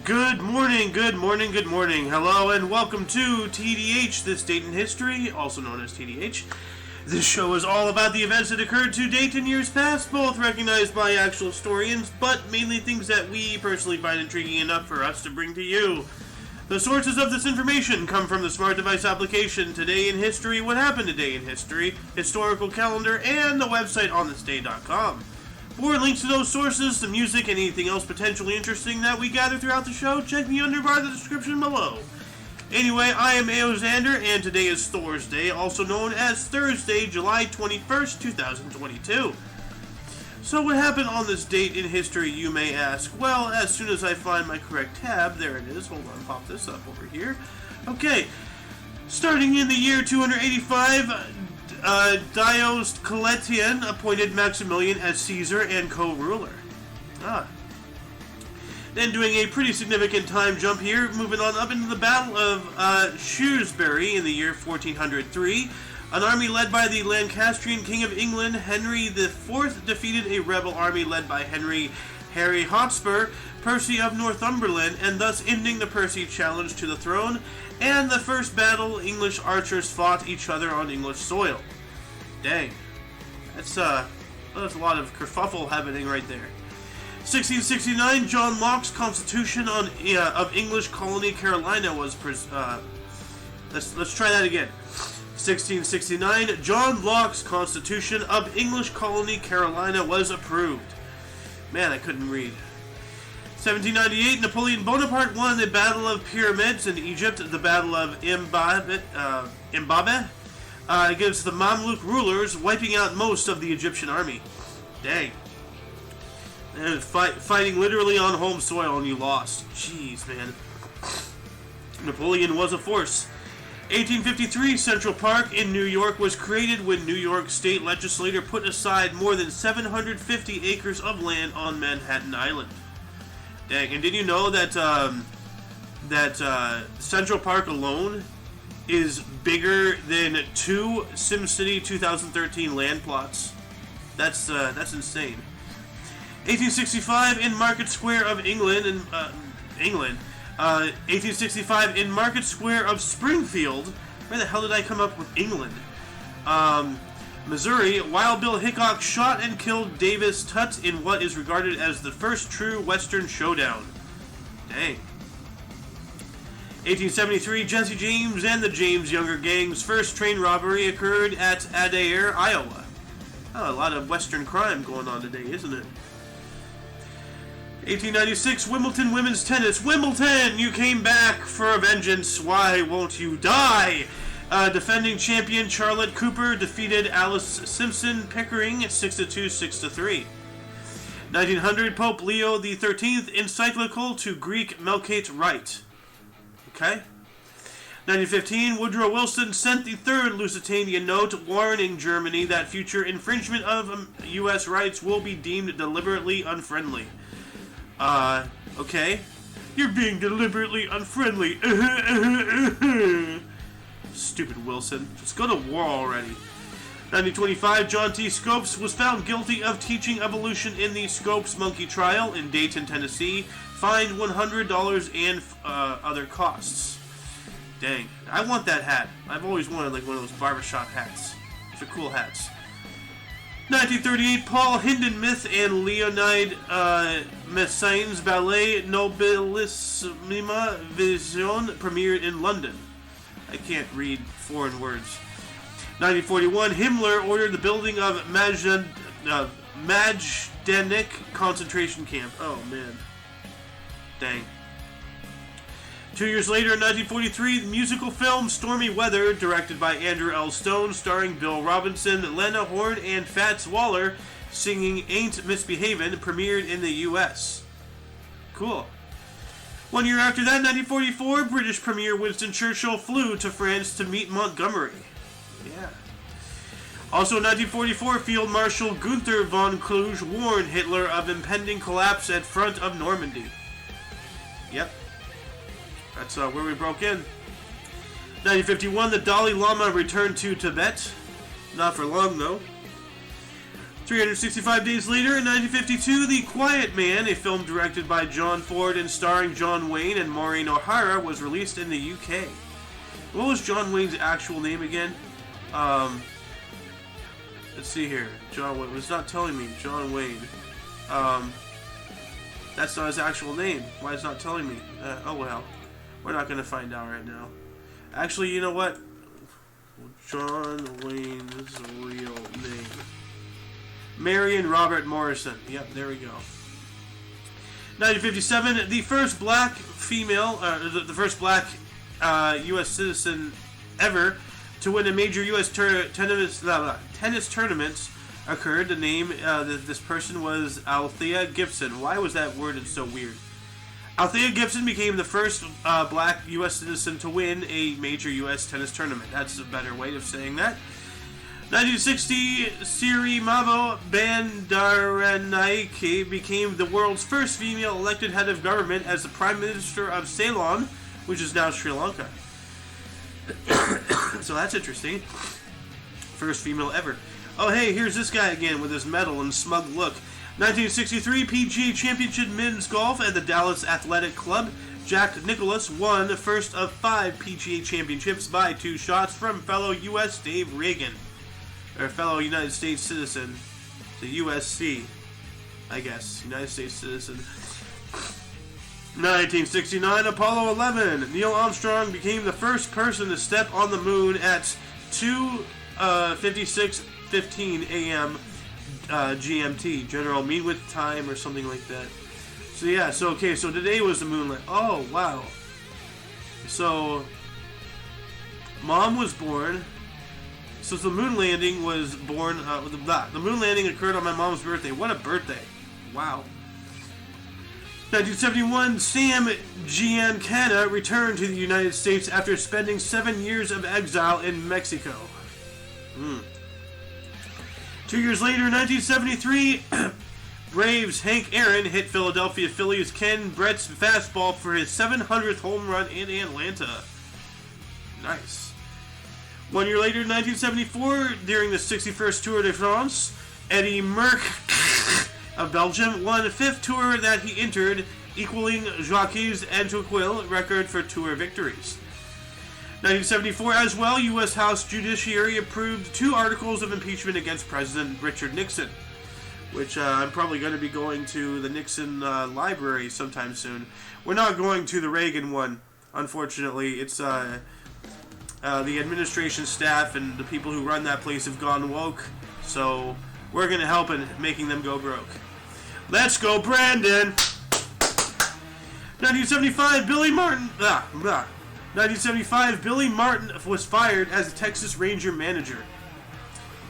Good morning, good morning, good morning. Hello and welcome to TDH, This Date in History, also known as TDH. This show is all about the events that occurred to date in years past, both recognized by actual historians, but mainly things that we personally find intriguing enough for us to bring to you. The sources of this information come from the Smart Device application, Today in History, What Happened Today in History, Historical Calendar, and the website onthisday.com. For links to those sources, the music, and anything else potentially interesting that we gather throughout the show, check the underbar of the description below. Anyway, I am Xander, and today is Thor's Day, also known as Thursday, July 21st, 2022. So what happened on this date in history, you may ask? Well, as soon as I find my correct tab, there it is. Hold on, pop this up over here. Okay, starting in the year 285, Diocletian appointed Maximilian as Caesar and co-ruler. Then doing a pretty significant time jump here, moving on up into the Battle of Shrewsbury in the year 1403. An army led by the Lancastrian King of England, Henry IV, defeated a rebel army led by Harry Hotspur, Percy of Northumberland, and thus ending the Percy challenge to the throne, and the first battle English archers fought each other on English soil. Dang. That's a lot of kerfuffle happening right there. 1669, John Locke's Constitution of English Colony Carolina was let's try that again. 1669, John Locke's Constitution of English Colony Carolina was approved. Man, I couldn't read. 1798, Napoleon Bonaparte won the Battle of Pyramids in Egypt, the Battle of Imbabe against the Mamluk rulers, wiping out most of the Egyptian army. Dang. And fighting literally on home soil and you lost. Jeez, man. Napoleon was a force. 1853, Central Park in New York was created when New York State legislature put aside more than 750 acres of land on Manhattan Island. Dang, and did you know that Central Park alone is bigger than 2 SimCity 2013 land plots? That's insane. 1865 in Market Square of England, 1865 in Market Square of Springfield. Where the hell did I come up with England? Missouri, Wild Bill Hickok shot and killed Davis Tutt in what is regarded as the first true Western showdown. Dang. 1873, Jesse James and the James Younger Gang's first train robbery occurred at Adair, Iowa. Oh, a lot of Western crime going on today, isn't it? 1896, Wimbledon Women's Tennis. Wimbledon, you came back for a vengeance. Why won't you die? Defending champion Charlotte Cooper defeated Alice Simpson Pickering 6-2, 6-3. 1900, Pope Leo XIII encyclical to Greek Melkite Rite. Okay. 1915, Woodrow Wilson sent the third Lusitania note warning Germany that future infringement of U.S. rights will be deemed deliberately unfriendly. Okay. You're being deliberately unfriendly. Stupid Wilson. Just go to war already. 1925, John T. Scopes was found guilty of teaching evolution in the Scopes monkey trial in Dayton, Tennessee. Fined $100 and other costs. Dang. I want that hat. I've always wanted like one of those barbershop hats. Those are cool hats. 1938, Paul Hindemith and Leonide Messiaen's ballet Nobilissima Vision premiered in London. I can't read foreign words. 1941, Himmler ordered the building of Majdanek concentration camp. Oh, man. Dang. 2 years later, in 1943, the musical film Stormy Weather, directed by Andrew L. Stone, starring Bill Robinson, Lena Horne, and Fats Waller, singing Ain't Misbehavin', premiered in the U.S. Cool. 1 year after that, 1944, British Premier Winston Churchill flew to France to meet Montgomery. Yeah. Also in 1944, Field Marshal Gunther von Kluge warned Hitler of impending collapse at front of Normandy. Yep. That's where we broke in. 1951, the Dalai Lama returned to Tibet. Not for long, though. 365 days later, in 1952, The Quiet Man, a film directed by John Ford and starring John Wayne and Maureen O'Hara, was released in the UK. What was John Wayne's actual name again? Let's see here. John Wayne. It's not telling me. John Wayne. That's not his actual name. Why is it not telling me? Oh well. We're not going to find out right now. Actually, you know what? John Wayne's real name. Marion Robert Morrison. Yep, there we go. 1957, the first black female, the first black U.S. citizen ever to win a major U.S. tennis tournament occurred. The name this person was Althea Gibson. Why was that worded so weird? Althea Gibson became the first black U.S. citizen to win a major U.S. tennis tournament. That's a better way of saying that. 1960, Sirimavo Bandaranaike became the world's first female elected head of government as the Prime Minister of Ceylon, which is now Sri Lanka. So that's interesting. First female ever. Oh hey, here's this guy again with his medal and smug look. 1963 PGA Championship Men's Golf at the Dallas Athletic Club. Jack Nicklaus won the first of 5 PGA Championships by 2 shots from fellow U.S. Dave Reagan. Or fellow United States citizen. The USC, I guess. United States citizen. 1969 Apollo 11. Neil Armstrong became the first person to step on the moon at 2:56:15 a.m. GMT, General Mean Time or something like that. So yeah, so today was the moon landing. Oh wow. So Mom was born. So the moon landing was born. The moon landing occurred on my mom's birthday. What a birthday! Wow. 1971, Sam Giancana returned to the United States after spending 7 years of exile in Mexico. 2 years later, 1973, Braves' Hank Aaron hit Philadelphia Phillies' Ken Brett's fastball for his 700th home run in Atlanta. Nice. 1 year later, 1974, during the 61st Tour de France, Eddie Merckx of Belgium won the 5th tour that he entered, equaling Jacques Anquetil record for tour victories. 1974 as well, U.S. House Judiciary approved 2 articles of impeachment against President Richard Nixon, which I'm probably going to be going to the Nixon library sometime soon. We're not going to the Reagan one, unfortunately. It's the administration staff and the people who run that place have gone woke, so we're going to help in making them go broke. Let's go, Brandon! 1975, Billy Martin... 1975, Billy Martin was fired as a Texas Ranger manager.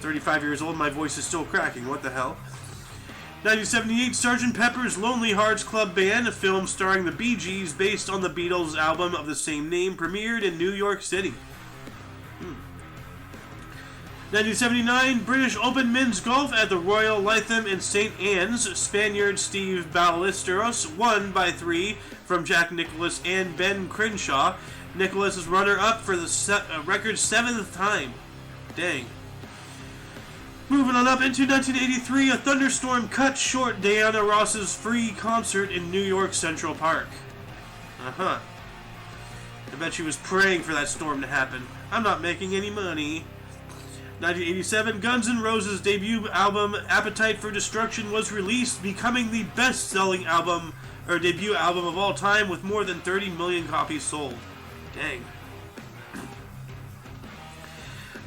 35 years old, my voice is still cracking. What the hell? 1978, Sgt. Pepper's Lonely Hearts Club Band, a film starring the Bee Gees based on the Beatles' album of the same name, premiered in New York City. 1979, British Open Men's Golf at the Royal Lytham in St. Anne's. Spaniard Steve Ballesteros won by 3 from Jack Nicklaus and Ben Crenshaw. Nicklaus is runner-up for the record 7th time. Dang. Moving on up into 1983, a thunderstorm cut short Diana Ross's free concert in New York Central Park. I bet she was praying for that storm to happen. I'm not making any money. 1987, Guns N' Roses' debut album, Appetite for Destruction, was released, becoming the best-selling debut album of all time with more than 30 million copies sold. Dang.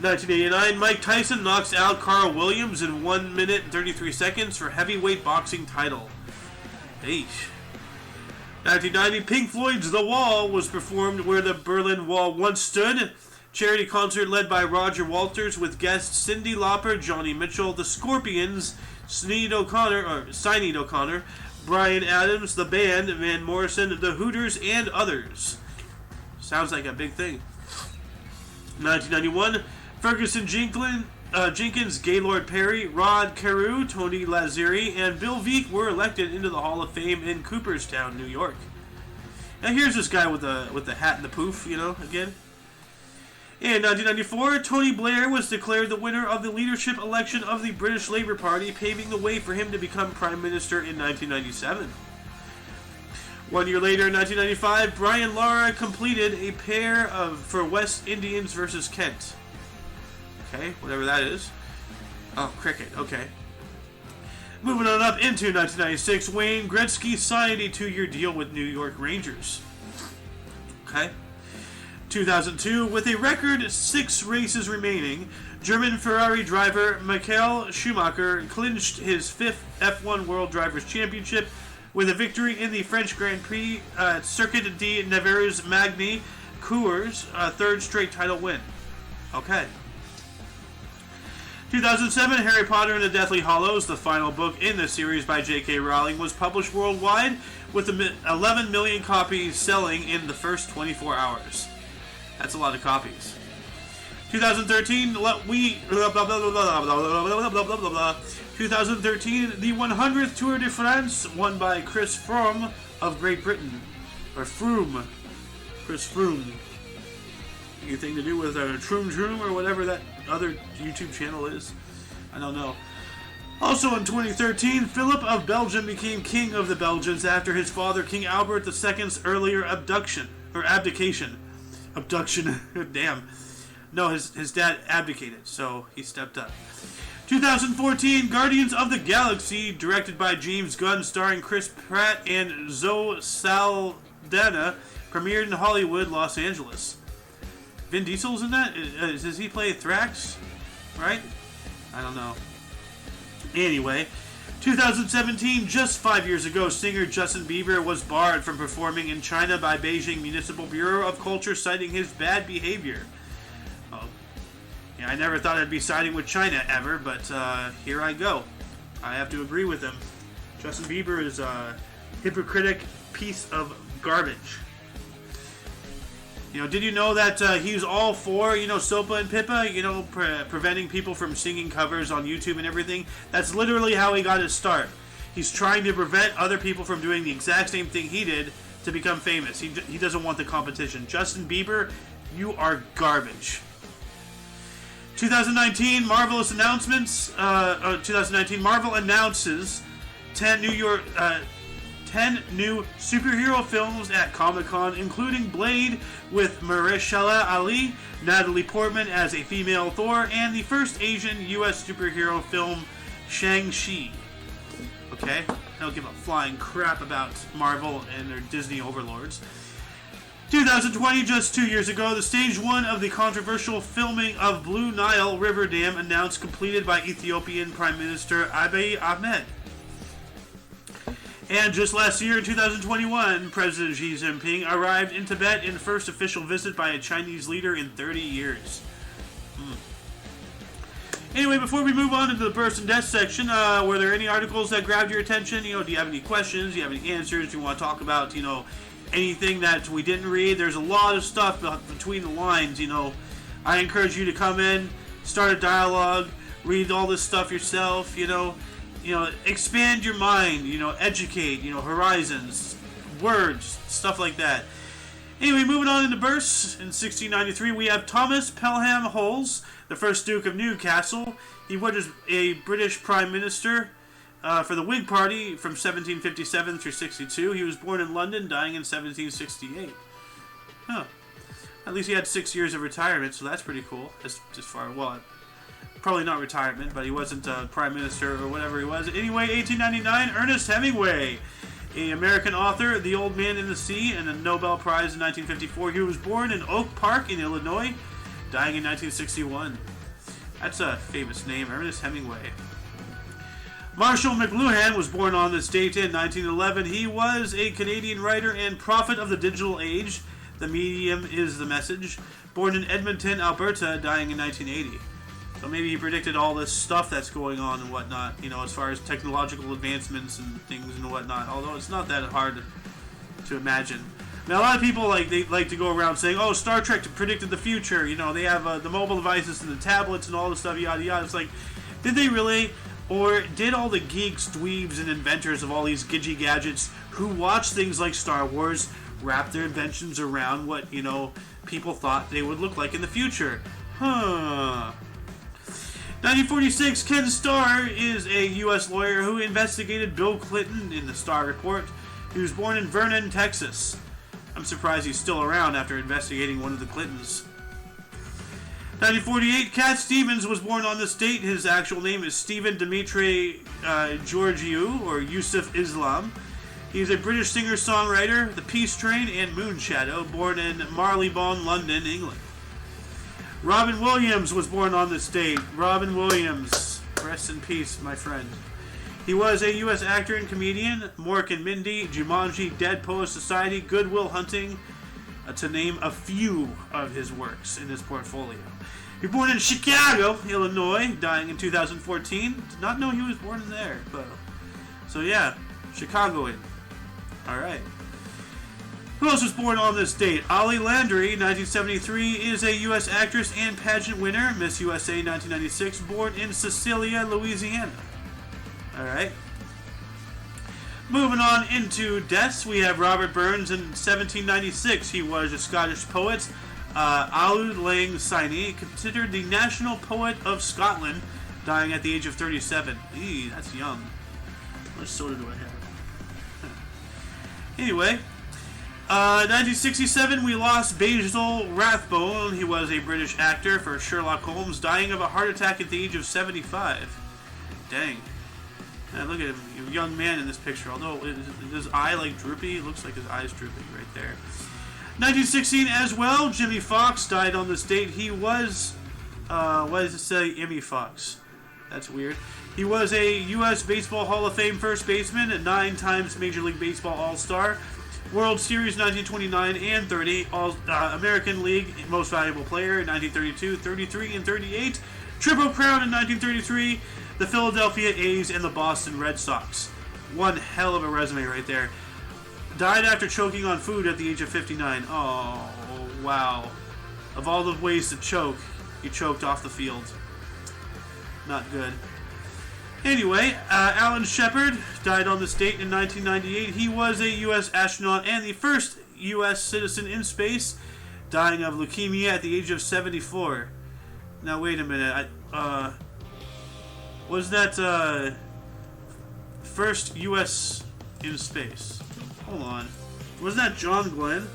1989, Mike Tyson knocks out Carl Williams in 1 minute and 33 seconds for heavyweight boxing title. Eesh. 1990, Pink Floyd's The Wall was performed where the Berlin Wall once stood. Charity concert led by Roger Walters with guests Cyndi Lauper, Johnny Mitchell, The Scorpions, Sinead O'Connor, Bryan Adams, The Band, Van Morrison, The Hooters, and others. Sounds like a big thing. 1991, Ferguson Jenkins, Gaylord Perry, Rod Carew, Tony Lazzeri, and Bill Veeck were elected into the Hall of Fame in Cooperstown, New York. Now here's this guy with the hat and the poof, again. In 1994, Tony Blair was declared the winner of the leadership election of the British Labour Party, paving the way for him to become Prime Minister in 1997. 1 year later, in 1995, Brian Lara completed a pair for West Indians versus Kent. Okay, whatever that is. Oh, cricket, okay. Moving on up into 1996, Wayne Gretzky signed a 2-year deal with New York Rangers. Okay. 2002, with a record 6 races remaining, German Ferrari driver Michael Schumacher clinched his 5th F1 World Drivers' Championship with a victory in the French Grand Prix Circuit de Nevers Magny Cours, 3rd straight title win. Okay. 2007, Harry Potter and the Deathly Hallows, the final book in the series by J.K. Rowling, was published worldwide with 11 million copies selling in the first 24 hours. That's a lot of copies. 2013, 2013, the 100th Tour de France, won by Chris Froome of Great Britain. Or Froome. Chris Froome. Anything to do with Troom Troom or whatever that other YouTube channel is? I don't know. Also in 2013, Philip of Belgium became king of the Belgians after his father, King Albert II's earlier abdication. Abduction. Damn. No, his dad abdicated, so he stepped up. 2014, Guardians of the Galaxy, directed by James Gunn, starring Chris Pratt and Zoe Saldana, premiered in Hollywood, Los Angeles. Vin Diesel's in that? Does he play Thrax? Right? I don't know. Anyway, 2017, just 5 years ago, singer Justin Bieber was barred from performing in China by Beijing Municipal Bureau of Culture, citing his bad behavior. Oh, yeah, I never thought I'd be siding with China ever, but here I go. I have to agree with him. Justin Bieber is a hypocritic piece of garbage. You know, did you know that he's all for, SOPA and PIPA, preventing people from singing covers on YouTube and everything? That's literally how he got his start. He's trying to prevent other people from doing the exact same thing he did to become famous. He doesn't want the competition. Justin Bieber, you are garbage. 2019, marvelous announcements. 2019, Marvel announces 10 new superhero films at Comic-Con, including Blade with Mahershala Ali, Natalie Portman as a female Thor, and the first Asian U.S. superhero film, Shang-Chi. Okay? I don't give a flying crap about Marvel and their Disney overlords. 2020, just 2 years ago, the stage 1 of the controversial filming of Blue Nile River Dam announced completed by Ethiopian Prime Minister Abiy Ahmed. And just last year, in 2021, President Xi Jinping arrived in Tibet in first official visit by a Chinese leader in 30 years. Anyway, before we move on into the births and deaths section, were there any articles that grabbed your attention? Do you have any questions? Do you have any answers? Do you want to talk about, anything that we didn't read? There's a lot of stuff between the lines, I encourage you to come in, start a dialogue, read all this stuff yourself, expand your mind, educate, horizons, words, stuff like that. Anyway, moving on into births. In 1693, we have Thomas Pelham Holles, the first Duke of Newcastle. He was a British Prime Minister for the Whig Party from 1757 through 62. He was born in London, dying in 1768. Huh. At least he had 6 years of retirement, so that's pretty cool. Probably not retirement, but he wasn't prime minister or whatever he was. Anyway, 1899, Ernest Hemingway, an American author, The Old Man in the Sea, and a Nobel Prize in 1954. He was born in Oak Park in Illinois, dying in 1961. That's a famous name, Ernest Hemingway. Marshall McLuhan was born on this date in 1911. He was a Canadian writer and prophet of the digital age. The medium is the message. Born in Edmonton, Alberta, dying in 1980. So maybe he predicted all this stuff that's going on and whatnot, as far as technological advancements and things and whatnot. Although it's not that hard to imagine. Now, a lot of people they like to go around saying, "Oh, Star Trek predicted the future." They have the mobile devices and the tablets and all this stuff, yada yada. It's like, did they really? Or did all the geeks, dweebs, and inventors of all these gidgy gadgets who watch things like Star Wars wrap their inventions around what, people thought they would look like in the future. Huh. 1946, Ken Starr is a U.S. lawyer who investigated Bill Clinton in the Starr Report. He was born in Vernon, Texas. I'm surprised he's still around after investigating one of the Clintons. 1948, Cat Stevens was born on this date. His actual name is Stephen Dimitri Georgiou, or Yusuf Islam. He's a British singer-songwriter, The Peace Train, and Moonshadow, born in Marylebone, London, England. Robin Williams was born on this date. Robin Williams, rest in peace, my friend. He was a U.S. actor and comedian. Mork and Mindy, Jumanji, Dead Poets Society, Good Will Hunting, to name a few of his works in his portfolio. He was born in Chicago, Illinois, dying in 2014. Did not know he was born there, but so yeah, Chicagoan. All right. Who else was born on this date? Ollie Landry, 1973, is a U.S. actress and pageant winner. Miss USA 1996, born in Cecilia, Louisiana. Alright. Moving on into deaths, we have Robert Burns in 1796. He was a Scottish poet. Auld Lang Syne, considered the national poet of Scotland, dying at the age of 37. Eee, that's young. How much soda do I have? Anyway, 1967, we lost Basil Rathbone. He was a British actor for Sherlock Holmes, dying of a heart attack at the age of 75. Dang. Look at him, a young man in this picture. Although, is his eye like droopy? It looks like his eye's drooping right there. 1916 as well, Jimmy Fox died on this date. He was, what does it say? Emmy Fox. That's weird. He was a U.S. Baseball Hall of Fame first baseman, a 9 times Major League Baseball All-Star, World Series 1929 and 30, American League Most Valuable Player 1932, 33, and 38, Triple Crown in 1933, the Philadelphia A's, and the Boston Red Sox. One hell of a resume right there. Died after choking on food at the age of 59. Oh, wow. Of all the ways to choke, he choked off the field. Not good. Anyway, Alan Shepard died on this date in 1998. He was a U.S. astronaut and the first U.S. citizen in space, dying of leukemia at the age of 74. Now, wait a minute. Was that first U.S. in space? Hold on. Wasn't that John Glenn?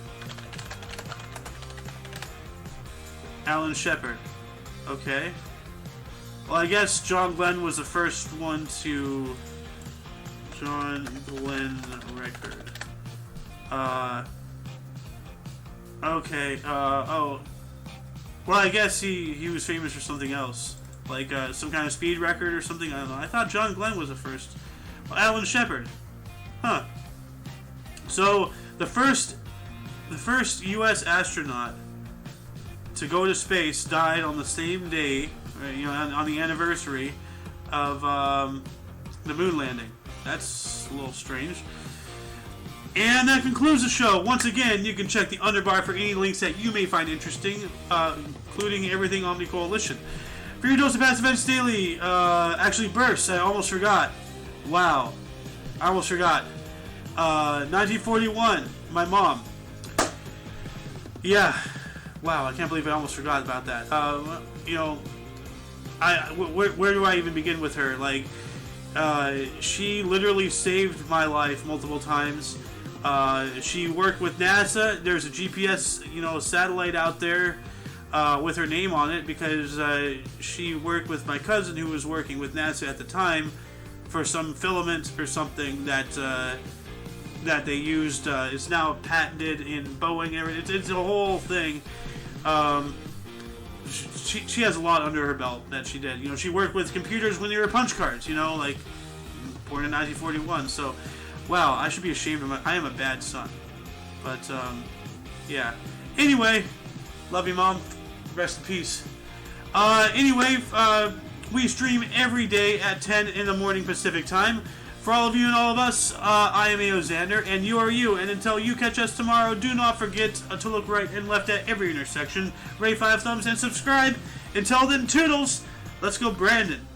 Alan Shepard. Okay. Well, I guess John Glenn was the first one to... John Glenn record. Okay, oh. Well, I guess he was famous for something else. Like, some kind of speed record or something, I don't know. I thought John Glenn was the first. Well, Alan Shepard. Huh. So, the first U.S. astronaut to go to space died on the same day, on the anniversary of the moon landing. That's a little strange. And that concludes the show. Once again, you can check the underbar for any links that you may find interesting, including everything Omni Coalition. For your dose of Past Events Daily, actually bursts, I almost forgot. Wow. I almost forgot. 1941, my mom. Yeah. Wow, I can't believe I almost forgot about that. Where do I even begin with her? Like, she literally saved my life multiple times. She worked with NASA. There's a GPS, satellite out there with her name on it because she worked with my cousin who was working with NASA at the time for some filament or something that they used. Is now patented in Boeing. It's a whole thing. She has a lot under her belt that she did. She worked with computers when they were punch cards. Like born in 1941. So, wow, I should be ashamed of I am a bad son. But yeah. Anyway, love you, Mom. Rest in peace. Anyway, we stream every day at 10 in the morning Pacific time. For all of you and all of us, I am A.O. Xander, and you are you. And until you catch us tomorrow, do not forget to look right and left at every intersection, rate 5 thumbs, and subscribe. Until then, toodles. Let's go, Brandon.